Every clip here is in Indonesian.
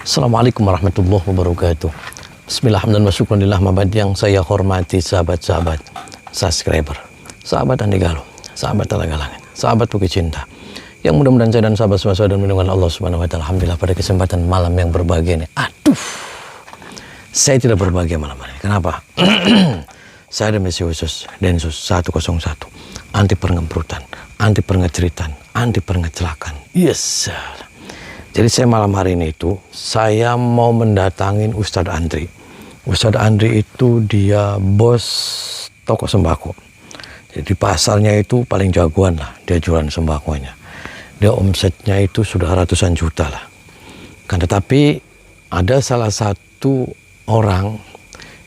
Assalamualaikum warahmatullahi wabarakatuh. Bismillahirrahmanirrahim. Mabad yang saya hormati sahabat-sahabat subscriber, sahabat Andi Galuh, sahabat Talaga Langit, sahabat Bukit Cinta, yang mudah-mudahan saya dan sahabat-sahabat dan mendengar Allah Subhanahu wa Ta'ala. Alhamdulillah pada kesempatan malam yang berbahagia ini. Saya tidak berbahagia malam ini. Kenapa? Saya ada misi khusus Densus 101, anti pengemperutan, anti pengeceritan, anti pengecelakan. Yes. Jadi saya malam hari ini itu, saya mau mendatangin Ustadz Andri. Ustadz Andri itu dia bos toko sembako. Jadi di pasarnya itu paling jagoan lah, dia jualan sembakonya. Dia omsetnya itu sudah ratusan juta lah. Kan tetapi ada salah satu orang,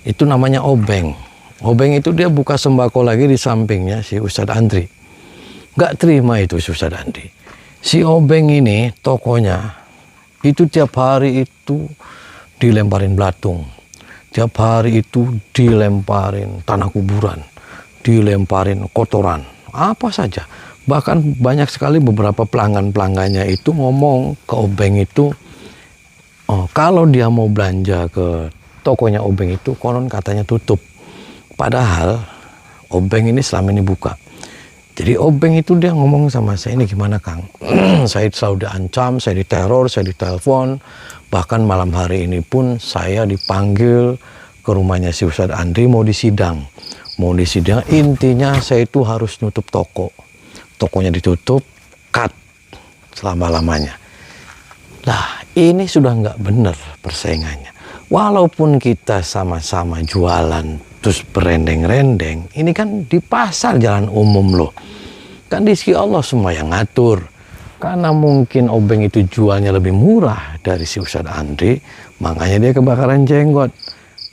itu namanya Obeng. Obeng itu dia buka sembako lagi di sampingnya si Ustadz Andri. Nggak terima itu si Ustadz Andri. Si Obeng ini tokonya itu tiap hari itu dilemparin belatung, tiap hari itu dilemparin tanah kuburan, dilemparin kotoran, apa saja. Bahkan banyak sekali beberapa pelanggan-pelanggannya itu ngomong ke Obeng itu, kalau dia mau belanja ke tokonya Obeng itu konon katanya tutup. Padahal Obeng ini selama ini buka. Jadi Obeng itu dia ngomong sama saya, ini gimana Kang? Saya selalu diancam, saya diteror, saya ditelepon. Bahkan malam hari ini pun saya dipanggil ke rumahnya si Ustadz Andri mau disidang. Mau disidang, intinya saya itu harus nutup toko. Tokonya ditutup, cut selama-lamanya. Nah ini sudah nggak benar persaingannya. Walaupun kita sama-sama jualan terus berendeng-rendeng, ini kan di pasar jalan umum loh. Kan rizki Allah semua yang ngatur. Karena mungkin Obeng itu jualnya lebih murah dari si Ustadz Andri, makanya dia kebakaran jenggot.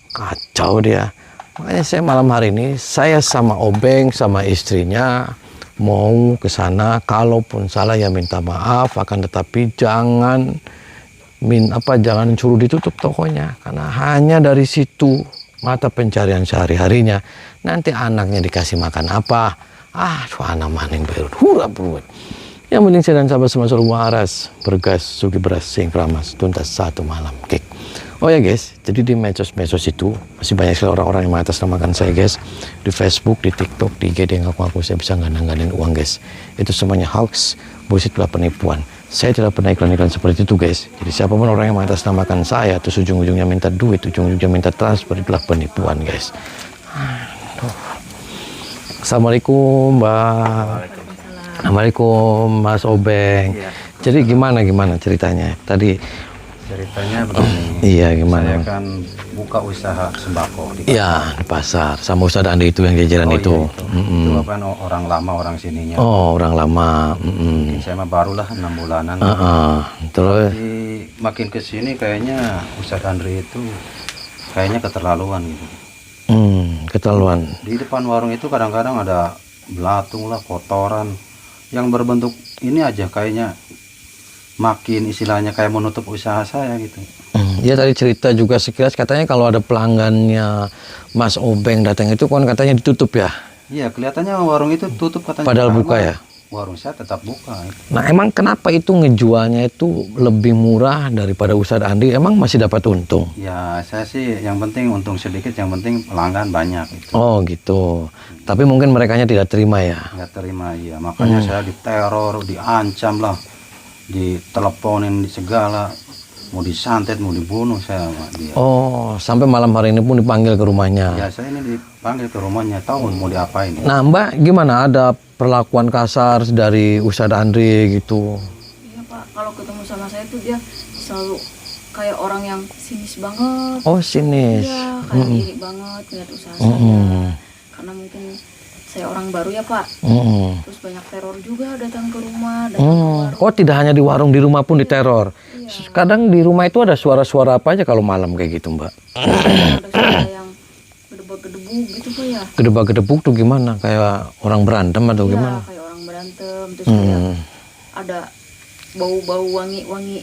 Kacau dia. Makanya saya malam hari ini, saya sama Obeng, sama istrinya, mau ke sana. Kalaupun salah ya minta maaf, akan tetapi jangan suruh ditutup tokonya. Karena hanya dari situ mata pencarian sehari-harinya. Nanti anaknya dikasih makan apa? Anak maning baru hurap buat. Yang penting saya dan sahabat semua selalu waras, bergas, sugi beras, sing keramas, tuntas satu malam kek. Oh ya guys, jadi di medsos itu masih banyak sekali orang-orang yang mengatasnamakan saya guys. Di Facebook, di TikTok, di IG, yang ngaku-ngaku saya bisa ngandang-ngandang uang guys. Itu semuanya hoax, bullshit, penipuan. Saya tidak pernah iklan-iklan seperti itu guys. Jadi siapapun orang yang mengatasnamakan saya, terus ujung-ujungnya minta duit, ujung-ujungnya minta transfer, itulah penipuan guys. Assalamualaikum Mbak. Assalamualaikum Mas Obeng. Iya. Jadi gimana ceritanya? Tadi ceritanya begini. Iya gimana? Saya kan buka usaha sembako di pasar. Iya di pasar. Sama Ustadz Andi itu yang jajaran itu. Iya, itu kan orang lama orang sininya. Oh orang lama. Mungkin saya mah barulah 6 bulanan. Terus? Tapi makin kesini kayaknya Ustadz Andri itu kayaknya keterlaluan gitu. Keterlaluan. Di depan warung itu kadang-kadang ada belatung lah, kotoran yang berbentuk ini aja, kayaknya makin istilahnya kayak menutup usaha saya gitu. Dia tadi cerita juga sekilas katanya kalau ada pelanggannya Mas Obeng datang itu kan katanya ditutup ya? Iya kelihatannya warung itu tutup katanya. Padahal buka ya? Warung saya tetap buka. Nah emang kenapa itu ngejualnya itu lebih murah daripada Ustadz Andi? Emang masih dapat untung? Ya saya sih yang penting untung sedikit, yang penting pelanggan banyak gitu. Oh gitu. Tapi mungkin merekanya tidak terima ya? Nggak terima, iya. Makanya saya diteror, diancam lah, diteleponin segala, mau disantet, mau dibunuh saya sama dia. Oh sampai malam hari ini pun dipanggil ke rumahnya? Ya saya ini dipanggil ke rumahnya, tahu mau diapain. Nah Mbak gimana, ada perlakuan kasar dari Ustadz Andri gitu? Iya Pak, kalau ketemu sama saya tuh dia selalu kayak orang yang sinis banget. Oh sinis. Iya, kayak iri banget ngeliat usaha saya. Karena mungkin saya orang baru ya Pak. Terus banyak teror juga datang ke rumah. Oh tidak hanya di warung, di rumah pun diteror. Iya. Kadang di rumah itu ada suara-suara apa aja kalau malam kayak gitu Mbak? Ada suara yang gedebak-gedebuk gitu Pak ya. Gedebak-gedebuk tuh gimana? Kayak orang berantem atau Iya, gimana? kayak orang berantem. Terus kayak ada bau-bau wangi-wangi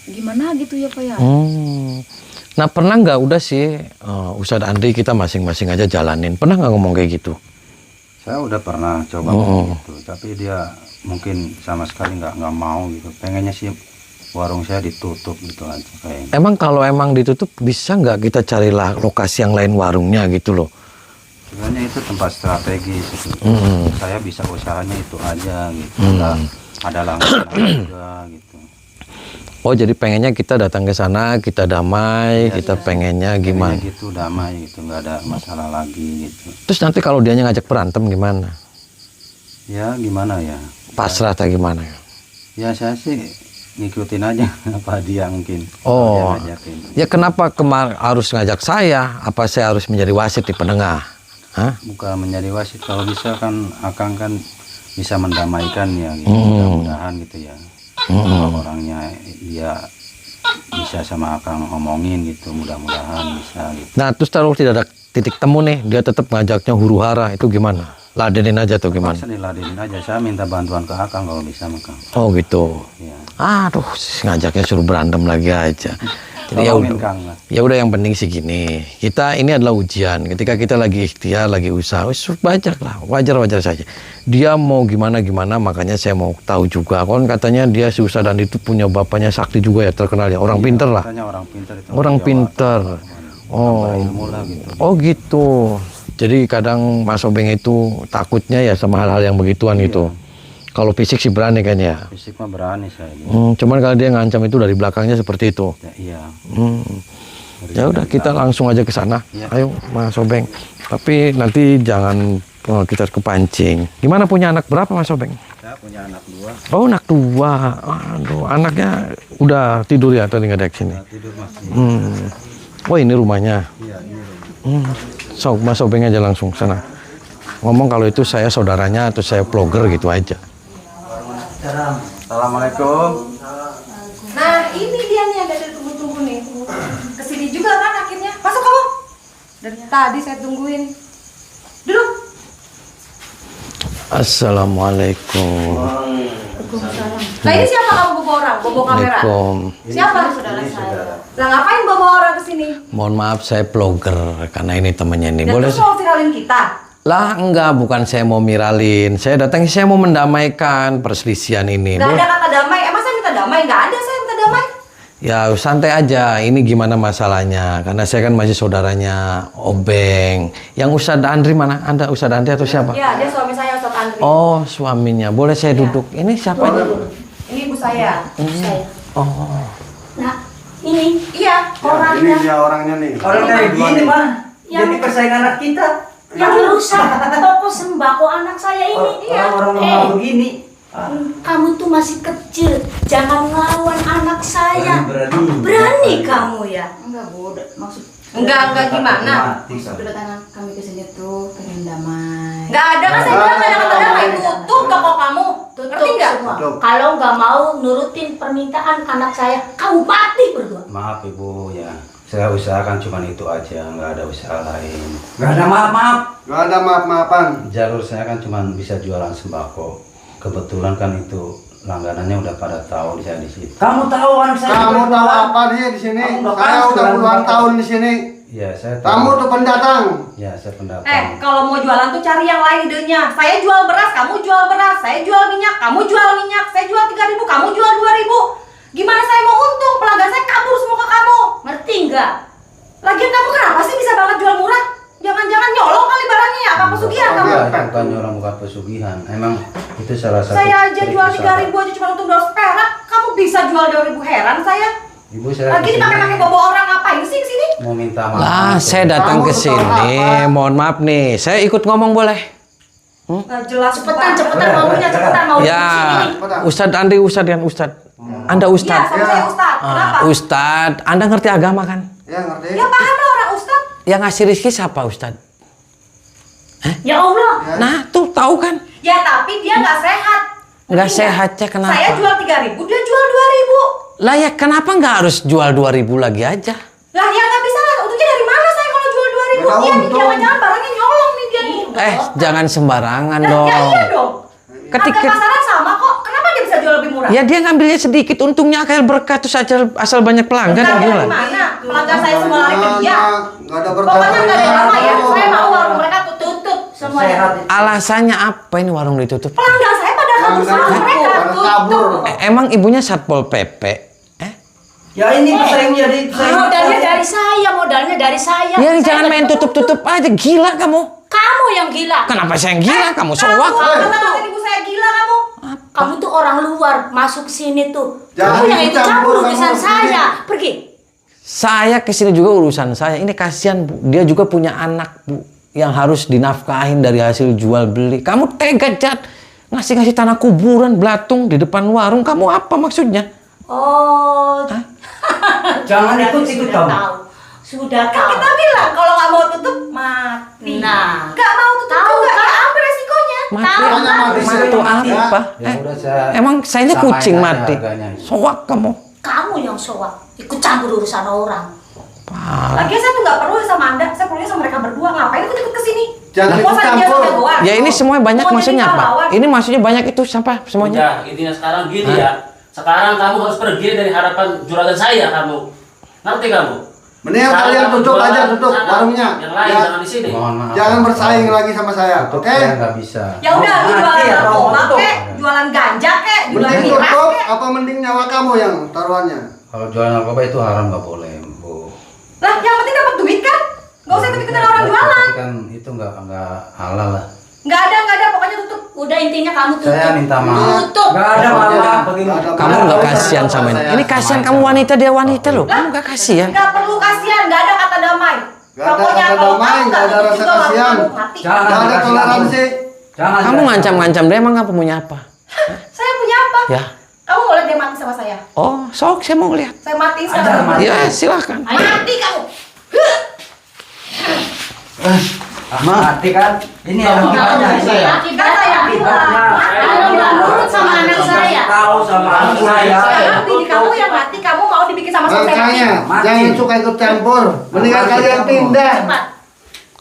gimana gitu ya Pak ya. Nah pernah nggak udah sih Ustadz Andri kita masing-masing aja jalanin, pernah nggak ngomong kayak gitu? Saya udah pernah coba ngomong gitu, tapi dia mungkin sama sekali nggak mau gitu. Pengennya sih warung saya ditutup gitu aja kayaknya. Emang kalau emang ditutup bisa nggak kita carilah lokasi yang lain warungnya gitu loh? Sebenarnya itu tempat strategis gitu. Saya bisa usahanya itu aja gitu. Nggak ada langganan juga gitu. Oh jadi pengennya kita datang ke sana, kita damai, kita pengennya gimana? Pengennya gitu damai gitu, nggak ada masalah lagi gitu. Terus nanti kalau dianya ngajak berantem gimana? Ya gimana ya? Pasrah atau gimana? Ya saya sih ngikutin aja apa dia mungkin. Oh, Dia ngajakin. ya kenapa harus ngajak saya? Apa saya harus menjadi wasit di penengah? Hah? Bukan menjadi wasit, kalau bisa kan Akang kan bisa mendamaikan ya gitu. Mudah-mudahan gitu ya. Kalau orangnya dia bisa sama Akang ngomongin gitu, mudah-mudahan bisa gitu. Nah terus kalau tidak ada titik temu nih, dia tetap ngajaknya huru hara, itu gimana? Ladenin aja atau gimana? Paksa diladenin aja, saya minta bantuan ke Akang kalau bisa Akang. Oh gitu. Ya. Aduh, ngajaknya suruh berantem lagi aja. Jadi ya Tolongin, udah, Kang lah. ya udah yang penting sih gini. Kita ini adalah ujian. Ketika kita lagi ikhtiar, lagi usaha, wajar lah, wajar saja. Dia mau gimana, makanya saya mau tahu juga. Kan katanya dia si Ustadz Andi itu punya bapaknya sakti juga ya, terkenal ya, orang pinter lah. Katanya orang pinter itu. Orang Jawa, pinter. Oh, ilmu lah gitu. oh gitu. Jadi kadang Mas Obeng itu takutnya ya sama hal-hal yang begituan gitu. Kalau fisik sih berani kan ya. Fisik mah berani saya gitu. Cuman kalau dia ngancam itu dari belakangnya seperti itu. Ya, iya. Ya udah kita langsung aja ke sana. Ya. Ayo Mas Obeng. Tapi nanti jangan kita kepancing. Gimana punya anak berapa Mas Obeng? Saya punya anak 2. Oh anak 2. Aduh anaknya udah tidur ya atau nggak ada di sini? Ya, tidur masih. Oh ini rumahnya. Iya, ini. So Mas Obeng aja langsung sana. Ngomong kalau itu saya saudaranya atau saya vlogger gitu aja. Assalamualaikum. Nah ini dia nih yang dari tunggu-tunggu nih. Kesini juga kan akhirnya. Masuk kamu. Dari tadi saya tungguin. Duduk. Assalamualaikum. Nah ini siapa kamu bawa orang? Bawa kamera? Waalaikumsalam. Siapa? Saudara saya. Lah ngapain bawa orang kesini? Mohon maaf saya vlogger karena ini temannya ini. Dan Boleh? terus mau viralin kita? Lah enggak, bukan saya mau miralin. Saya datang, saya mau mendamaikan perselisihan ini. Gak ada kata damai. Emang saya minta damai? Gak ada saya minta damai. Ya santai aja. Ini gimana masalahnya? Karena saya kan masih saudaranya Obeng. Yang Ustadz Andri mana? Anda Ustadz Andri atau siapa? Ya dia suami saya Ustadz Andri. Oh suaminya. Boleh saya duduk? Ini siapa ini? Ini ibu saya. Oh. Nah ini iya orangnya. Ini dia orangnya nih. Orang kayak gini mah, jadi persaingan anak kita. Yang rusak toko sembako anak saya ini. Orang-orang lemah begini. Kamu tuh masih kecil, jangan ngelawan anak saya. Berani kamu ya? Enggak, Bu. Maksud Enggak gimana? Mati, kedatangan kami ke sini tuh pengen damai. Enggak ada kan saya bilang gak ada kata damai. Tutup toko kamu. Tutup Ngerti nggak? semua. Kalau nggak mau nurutin permintaan anak saya, kamu mati berdua. Maaf Ibu ya. Saya usahakan cuma itu aja, nggak ada usaha lain. Gak ada maaf-maaf. Nggak ada maaf-maafan. Jalur saya kan cuma bisa jualan sembako. Kebetulan kan itu langganannya udah pada tahu saya di situ. Kamu tahu anak saya. Kamu tahu apa dia di sini? Kamu udah Saya pas udah jualan puluhan sembako. tahun di sini. Ya saya tahu. Kamu tuh pendatang. Ya saya pendatang. Kalau mau jualan tuh cari yang lain idenya. Saya jual beras, kamu jual beras. Saya jual minyak, kamu jual minyak. Saya jual 3.000, kamu jual 2.000. Gimana saya mau untung? Pelanggan saya kabur semua ke kamu. Ngerti nggak? Lagian kamu kenapa sih bisa banget jual murah? Jangan-jangan nyolong kali barangnya ya? Apa pesugihan kamu? Ya, itu bukan orang bukan pesugihan. Emang itu salah satu. Saya aja trik jual usaha. 3.000 aja cuma untung 200 perak. Kamu bisa jual 2.000, heran saya. Ibu saya Lagi kesini dipakai-pakai bobo orang ngapain sih kesini? mau minta maaf. Lah saya datang ke sini. Mohon maaf nih. Saya ikut ngomong boleh? Nggak jelas Cepetan, banget. cepetan maunya, cepetan mau Ya, Ustadz Andi, Ustadz dan Ustadz. Anda Iya, Ustadz. sama saya Ustadz. Kenapa? Ustadz, Anda ngerti agama kan? Ya ngerti? Ya paham lah orang Ustadz. Yang ngasih rezeki siapa Ustadz? Ya Allah. Nah tuh tahu kan? Ya tapi dia nggak sehat. Nggak Ngerti sehatnya kenapa? Saya jual 3.000, dia jual 2.000. Lah ya kenapa nggak harus jual 2.000 lagi aja? Lah ya nggak bisa lah. Untungnya dari mana saya kalau jual 2.000? Nggak Iya nih untung. jangan-jangan barangnya nyolong nih dia nih. Jangan sembarangan Lah, dong. ya iya dong. Ketika- Harga pasaran sama kok. Kenapa dia bisa jual lebih murah? Ya dia ngambilnya sedikit, untungnya kayak berkah terus asal banyak pelanggan yang Dari jualan. mana? Pelanggan saya semua lari ke dia. Nggak ada berkah. Pokoknya nggak ada lama ya. Saya mau warung mereka tutup semuanya. Sehat. Alasannya apa ini warung ditutup? Pelanggan saya pada kabur sama Pelanggan mereka pada kabur. tutup. Emang ibunya Satpol PP? Ya ini pesaing jadi pesaing. Modalnya dari saya, modalnya dari saya. Ya Saya jangan main nggak tutup-tutup aja, gila kamu. Kamu yang gila. Kenapa saya yang gila? Kamu soak. Kata ibu saya gila kamu. Kamu tuh orang luar masuk sini tuh. Jangan Kamu yang ikut campur ikut-campur, urusan kamu saya. Pergi. Saya kesini juga urusan saya. Ini kasihan Bu. Dia juga punya anak Bu, yang harus dinafkahin dari hasil jual beli. Kamu tega Jat, ngasih tanah kuburan belatung di depan warung. Kamu apa maksudnya? Oh. Jangan Sudah ikut-ikut kamu. tahu. Sudah Kan tahu. kita bilang kalau nggak mau tutup mati. Nah. Nggak mau tutup Tahu, juga. kan? Ya ambil resikonya. Mati, Tahu, mati apa? Ya udah saya Emang sayanya samain kucing aja mati. harganya. Soak kamu. Kamu yang soak. Ikut campur urusan orang. Parah. Lagian saya tuh nggak perlu sama Anda. Saya perlunya sama mereka berdua. Ngapain ikut-ikut ke sini? Jangan Mau saya ikut-campur. dia jagoan. Ya ini semuanya banyak Mau jadi maksudnya apa? pahlawan. Ini maksudnya banyak itu siapa semuanya? Udah, intinya sekarang gini ya. Sekarang kamu harus pergi dari hadapan juragan saya kamu. Ngerti kamu? Mendingan Sekarang kalian kamu tutup jualan aja, tutup sana. warungnya. Yang lain Ya. jangan di sini. Mohon maaf. Jangan bersaing lagi sama saya, Tutup oke? saya nggak bisa. Ya udah, lu Mati jualan ya, kalau narkoba tutup. kek, jualan ganja kek, jualan Mending miras tutup, kek. apa mending nyawa kamu yang taruhannya? Kalau jualan narkoba itu haram nggak boleh, Bu. Lah, yang penting dapat duit kan? Nggak usah ikut-ikutan orang jualan. Tapi kan itu nggak halal lah. Nggak ada, pokoknya tutup. Udah intinya kamu tutup. Saya minta maaf. Tutup. Nggak ada masalah begini. Nggak ada Kamu nggak kasihan sama ini. Ini kasihan kamu wanita, dia wanita loh. Kamu nggak kasihan. Nggak perlu kasihan, nggak ada kata damai. Nggak ada Pokoknya kata kalau damai, kamu nggak ada tutup rasa juga, lalu kasihan. kamu mati. Jangan Nggak ada dikasih toleransi. Jangan. Kamu ngancam-ngancam dia emang apa punya apa? Saya punya apa? Ya. Kamu mau lihat dia mati sama saya? Oh, sok saya mau lihat. Saya mati Ajar, sekarang. mati. Ya silahkan. Mati kamu. Mati kan? Ini akibatnya saya. Kan saya bilang. Kalau nggak nurut sama anak saya. Tahu sama anak saya. Sekarang bini kamu yang mati, kamu mau dibikin sama suami saya mati. Makanya, Mati. jangan suka ikut campur. Mendingan kalian pindah. Cepat.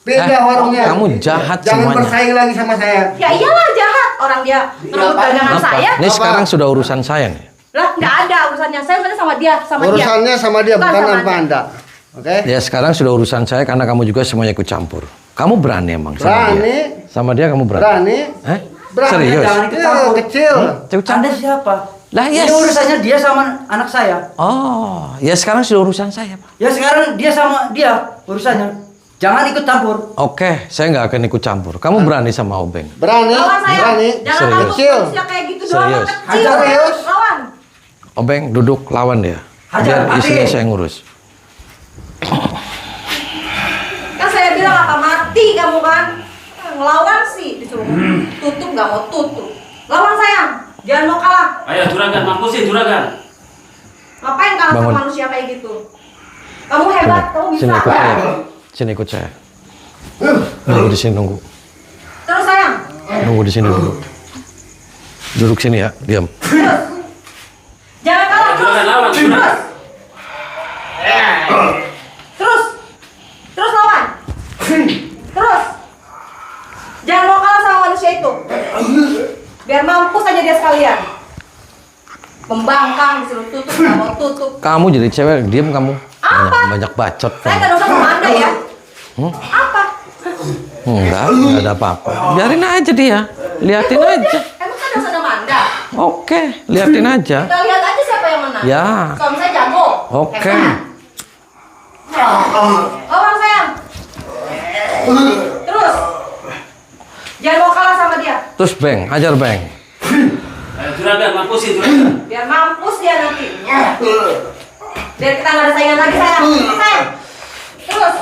Pindah warungnya. Kamu jahat Jangan semuanya. bersaing lagi sama saya. Ya iyalah jahat orang dia merebut dagangan Apa? saya. Ini sekarang sudah urusan saya nih. Lah nggak ada urusannya. Saya sebenarnya sama dia, sama dia. Urusannya sama dia, Bukan bukan sama sama Anda. Anda. Oke? Ya sekarang sudah urusan saya karena kamu juga semuanya ikut campur. Kamu berani emang sama Berani. dia? Sama dia kamu berani? Berani? Eh? Berani. Serius? Jangan ikut campur. Kecil. Ikut campur? Anda siapa? Lah Ini yes. urusannya dia sama anak saya. Oh, ya sekarang sudah urusan saya Pak. Ya sekarang dia sama dia urusannya. Jangan ikut campur. Oke, saya nggak akan ikut campur. Kamu berani sama Obeng? Berani? Lawan saya. Berani? Jangan Serius. kamu Kecil. manusia kayak gitu doang. Serius. Kecil. Serius. Lawan. Obeng, duduk lawan dia. Hajar, Biar isinya mati. saya ngurus. Kan saya bilang apa mati kamu kan? Ngelawan sih disuruh tutup nggak mau tutup. Lawan sayang. Jangan mau kalah. Ayo juragan, mampusin juragan. Ngapain kalah Bangun. sama manusia kayak gitu? Kamu hebat, kamu bisa. Sini ikut saya. Sini ikut saya. Nunggu di sini nunggu. Terus sayang. Nunggu di sini dulu. Duduk sini ya, diam. Terus. Jangan kalah terus. Juragan lawan, Terus. juragan. Terus. Terus lawan. Terus. Jangan mau kalah sama manusia itu. Biar mampus aja dia sekalian. Membangkang disuruh tutup, nggak mau tutup. Kamu jadi cewek, diam kamu. Apa? Banyak bacot Saya kamu. nggak dosa sama Anda ya. Apa? Enggak ada apa-apa. Biarin aja dia. Liatin aja. Emang saya dosa sama Anda? Oke, liatin aja. Kita lihat aja siapa yang menang. Ya. Suami saya jago. Oke. Hebat. Lawan sayang. Terus. Jangan mau kalah sama dia. Terus Beng, ajar Beng. Ayo juragan, mampusin juragan. Biar mampus dia nanti. Biar kita nggak ada saingan lagi sayang. Sayang. Terus.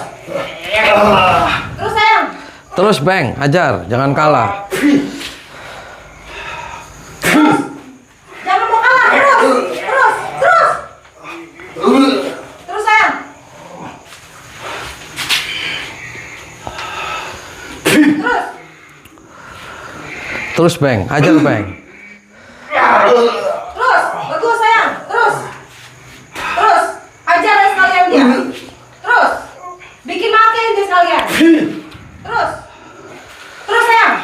Terus sayang. Terus Beng, ajar, jangan kalah. Jangan mau kalah. Terus. Terus. Terus. Terus sayang. Terus. Terus Beng, ajar Beng. Terus. Bagus sayang. Terus. Terus. Ajar deh sekalian dia. Terus. Bikin makin dia sekalian. Terus. Terus sayang.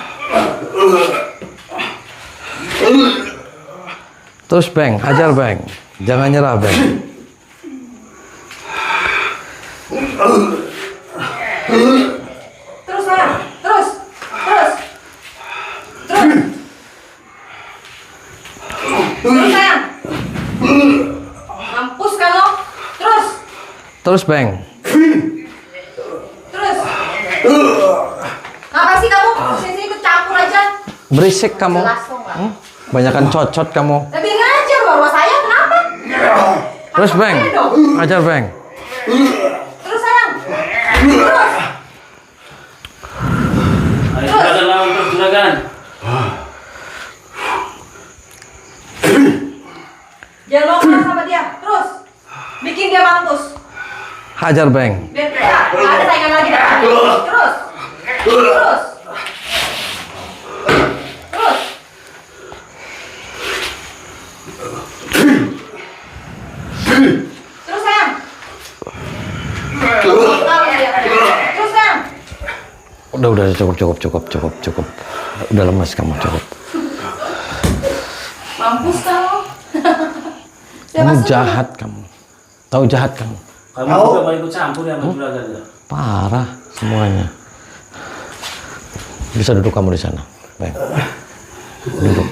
Terus Beng, ajar Beng. Jangan nyerah Beng. Terus sayang. Terus. Terus. Terus. Terus sayang. Mampus kan lo? Terus Bang. Terus. Ngapain sih kamu? Sini ikut campur aja. Berisik kamu. Jelas kok nggak? Banyakan cocot kamu. Tapi ngajar rumah saya kenapa? Terus Bang. Aja dong. Ajar Bang. Terus sayang. Terus. Ayo juragan lawan terus juragan. Jangan mau kalah sama dia. Terus. Bikin dia mampus. Hajar Bang. Biar nggak ada saingan lagi. Terus. Terus. Terus. Terus sayang. Terus sayang. Udah cukup. Udah lemas kamu, cukup. Mampus kamu. Kamu jahat kamu. Tahu jahat kamu. Kamu juga mau ikut campur ya sama juragan ya? Parah semuanya. Bisa duduk kamu di sana. Baik. Duduk.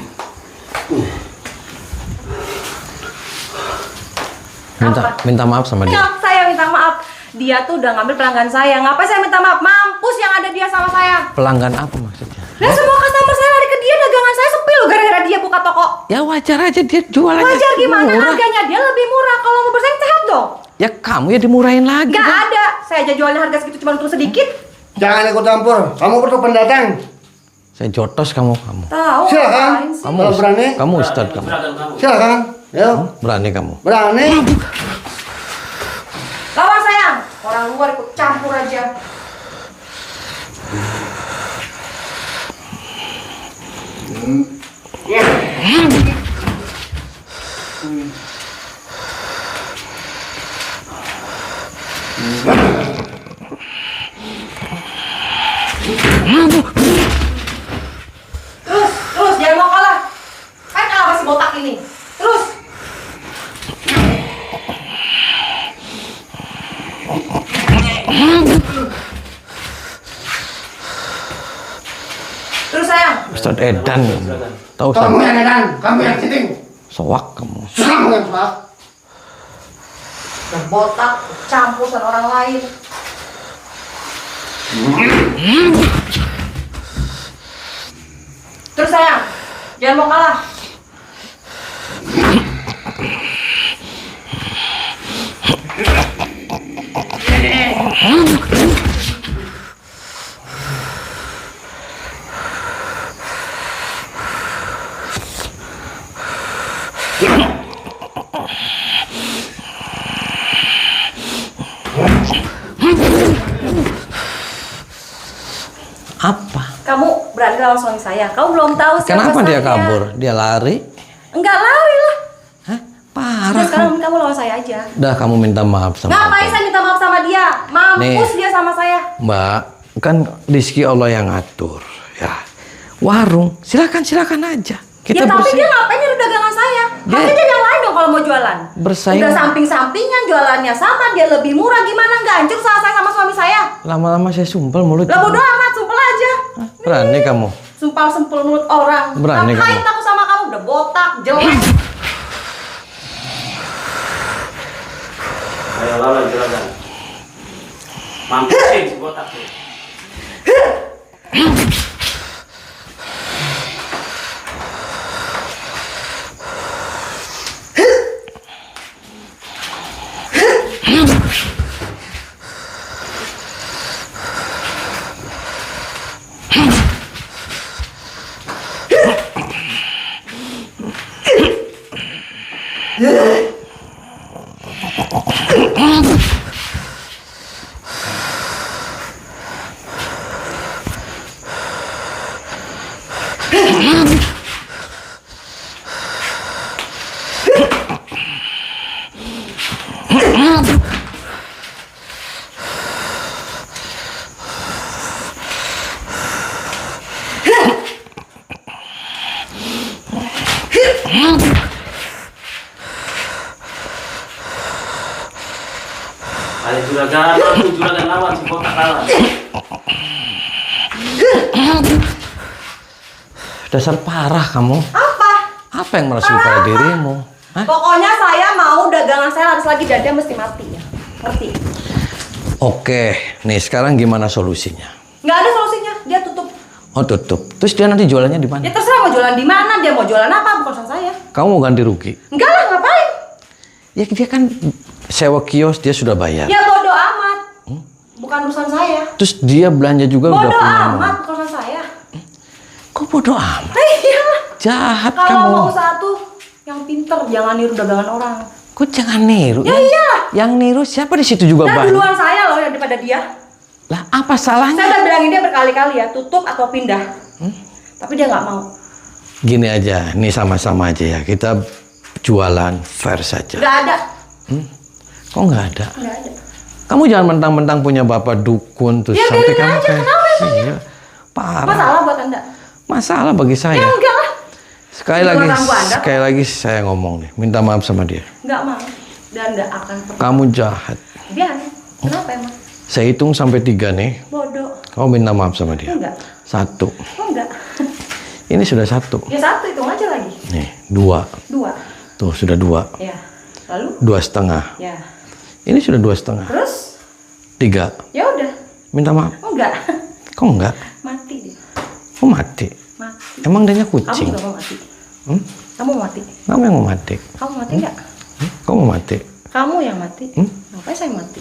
Minta maaf sama dia. Ya, saya minta maaf. Dia tuh udah ngambil pelanggan saya. Ngapain saya minta maaf? Mampus yang ada dia sama saya. Pelanggan apa maksudnya? Nah, semua customer saya lari ke dia, dagangan saya sepi loh gara-gara dia buka toko. Ya wajar aja dia jualannya. Wajar gimana? murah. Harganya dia lebih murah. Kalau mau bersaing sehat dong. Ya kamu ya dimurahin lagi. Gak kan? ada. Saya aja jualnya harga segitu cuma untung sedikit. Jangan ikut campur. Kamu perlu pendatang. Saya jotos kamu. Tahu. Silakan. ngapain sih? Kamu Kalau berani. Kamu ustad kamu. Juragan kamu. Silakan. Yo. Berani kamu. Berani. Lawan sayang. Orang luar ikut campur aja. Terus jangan mau kalah. Kan kalah masih botak ini. Terus. Terus sayang. Ustad Edan. Tahu Kamu Ustad? yang edan. Kamu yang cheating. Soak kamu. Kamu yang salah. Botak campur sama orang lain. Terus sayang, jangan mau kalah. Apa? Kamu berani lawan suami saya. Kamu belum tahu siapa Kenapa dia saya. kabur? Dia lari? Enggak lari lah. Hah? Udah Parah sekarang kamu. kamu lawan saya aja. Udah kamu minta maaf sama Ngapain aku. saya minta maaf sama dia? Mampus Nih. dia sama saya. Mbak, kan rezeki Allah yang ngatur, ya. Warung, silakan aja. Kita Ya tapi bersaing. dia ngapain nyuruh dagangan saya? Dia- Harusnya dia yang lain dong kalau mau jualan. Bersaing. Udah samping-sampingan jualannya sama, dia lebih murah gimana? Nggak hancur salah saya sama suami saya. Lama-lama saya sumpel mulut. Lah bodo amat, sumpel aja. Hah? Berani kamu. Sumpal sempel mulut orang. Berani Ngapain kamu. aku sama kamu? Udah botak, jelek. Ayo lawan juragan. Mampusin si botak tuh. Ayo juragan lawan si botak lawan. Dasar parah kamu. Apa? Apa yang merasa pada dirimu? Hah? Pokoknya saya mau dagangan saya harus lagi dan dia mesti mati ya. Ngerti? Oke, nih sekarang gimana solusinya? Nggak ada solusinya, dia tutup. Oh tutup. Terus dia nanti jualannya di mana? Ya terserah mau jualan di mana, dia mau jualan apa, bukan urusan saya. Kamu mau ganti rugi? Enggak lah, ngapain? Ya dia kan sewa kios, dia sudah bayar. Ya bodo amat. Bukan urusan saya. Terus dia belanja juga udah Bodo punya amat, uang. bukan urusan saya. Kok bodoh amat? Iya. Jahat Kalau kamu. mau usaha tuh yang pinter, jangan niru dagangan orang. Kok jangan niru? Ya iya. Yang niru siapa di situ juga Nah banyak. duluan saya loh yang daripada dia. Lah apa salahnya? Saya udah bilangin dia berkali-kali ya, tutup atau pindah. Tapi dia nggak mau. Gini aja, nih sama-sama aja ya. Kita jualan fair saja. Nggak ada. Kok nggak ada? Nggak ada. Kamu jangan mentang-mentang punya bapak dukun terus Ya, sampai biarin kamu aja, kayak kenapa iya. Parah. Masalah buat Anda? Masalah bagi saya. Ya enggak lah. Sekali Itu lagi, ganggu Anda. sekali lagi saya ngomong nih, minta maaf sama dia. Nggak mau. Dan nggak akan pernah. Kamu jahat. Biarin. Kenapa emang? Saya hitung sampai 3 nih. Bodoh. Kamu minta maaf sama dia. Enggak. 1. Oh enggak. Ini sudah 1. Ya satu, hitung aja lagi. Nih 2. 2. Tuh sudah 2. Ya. Lalu? 2,5. Ya. Ini sudah 2,5. Terus? 3. Ya udah. Minta maaf. Oh enggak. Kok enggak? Mati dia. Kok mati? Mati. Emang dia Kamu kucing? juga mau mati. Hmm? Kamu mau mati. Kamu yang mau mati? Kamu mati enggak? Kamu mau mati? Kamu yang mati. Ngapain saya mati?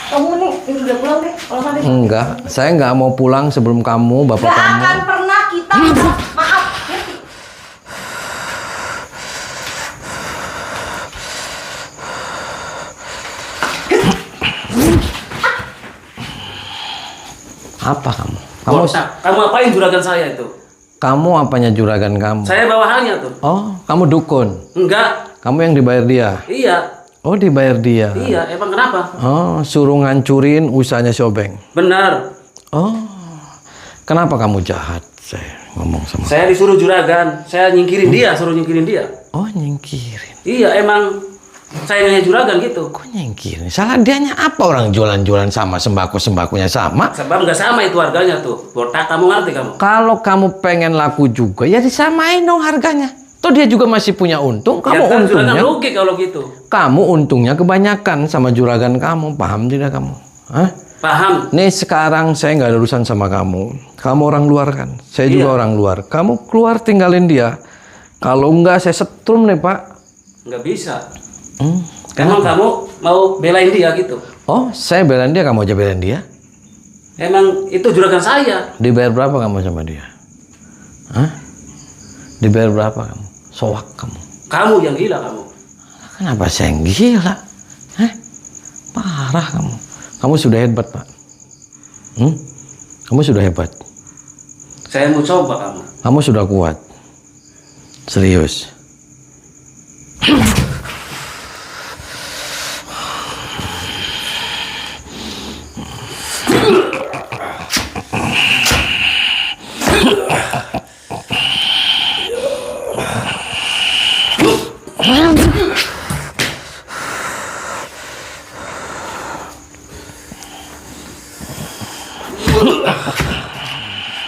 Kamu nih, udah pulang deh. Kalau sampai Enggak, saya nggak mau pulang sebelum kamu, bapak nggak kamu. akan pernah kita maaf. Ngerti? Apa kamu? Kamu Kamu apain juragan saya itu? kamu apanya juragan kamu? Saya bawahannya tuh. Oh, kamu dukun. Enggak. Kamu yang dibayar dia. Iya. Oh, dibayar dia. Iya, emang kenapa? Oh, suruh ngancurin usahanya Sobeng. Benar. Oh, kenapa kamu jahat? Saya ngomong sama. Saya disuruh juragan, saya nyingkirin dia, suruh nyingkirin dia. Oh, nyingkirin. Iya, emang sayangnya juragan gitu. Kok nyingkirin? Salah dianya apa, orang jualan-jualan sama, sembako-sembakonya sama? Sebab nggak sama itu harganya tuh. Botak, kamu ngerti kamu? Kalau kamu pengen laku juga, ya disamain dong harganya. Toh dia juga masih punya untung, kamu Ya kan juragan untungnya. rugi kalau gitu. Kamu untungnya kebanyakan sama juragan kamu, paham tidak kamu? Hah? Paham? Nih sekarang saya nggak ada urusan sama kamu. Kamu orang luar kan? Saya juga Iya. orang luar. Kamu keluar tinggalin dia. Kalau nggak saya setrum nih Pak. Nggak bisa. Kenapa? Emang kamu mau belain dia gitu? Oh, saya belain dia, kamu aja belain dia. Emang itu juragan saya. Dibayar berapa kamu sama dia? Hah? Dibayar berapa kamu? Soak kamu. Kamu yang gila kamu. Kenapa saya yang gila? Hah? Parah kamu. Kamu sudah hebat, Pak. Kamu sudah hebat. Saya mau coba kamu. Kamu sudah kuat. Serius.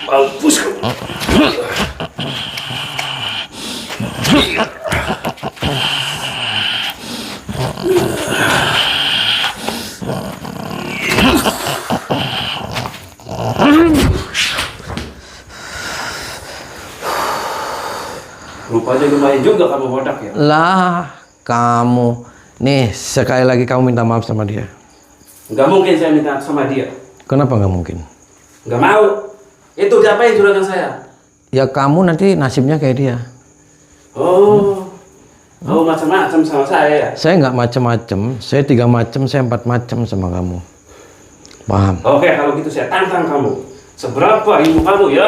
Mampus kamu. Rupanya lumayan juga kamu bodak ya. Lah, kamu. Nih, sekali lagi kamu minta maaf sama dia. Nggak mungkin saya minta sama dia. Kenapa nggak mungkin? Nggak mau. Itu diapain juragan saya? Ya kamu nanti nasibnya kayak dia. Oh, kamu macam-macam sama saya ya? Saya nggak macem-macem. Saya 3 macem, saya 4 macem sama kamu. Paham? Oke, kalau gitu saya tantang kamu. Seberapa ilmu kamu ya?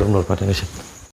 mundur Pak Denusit.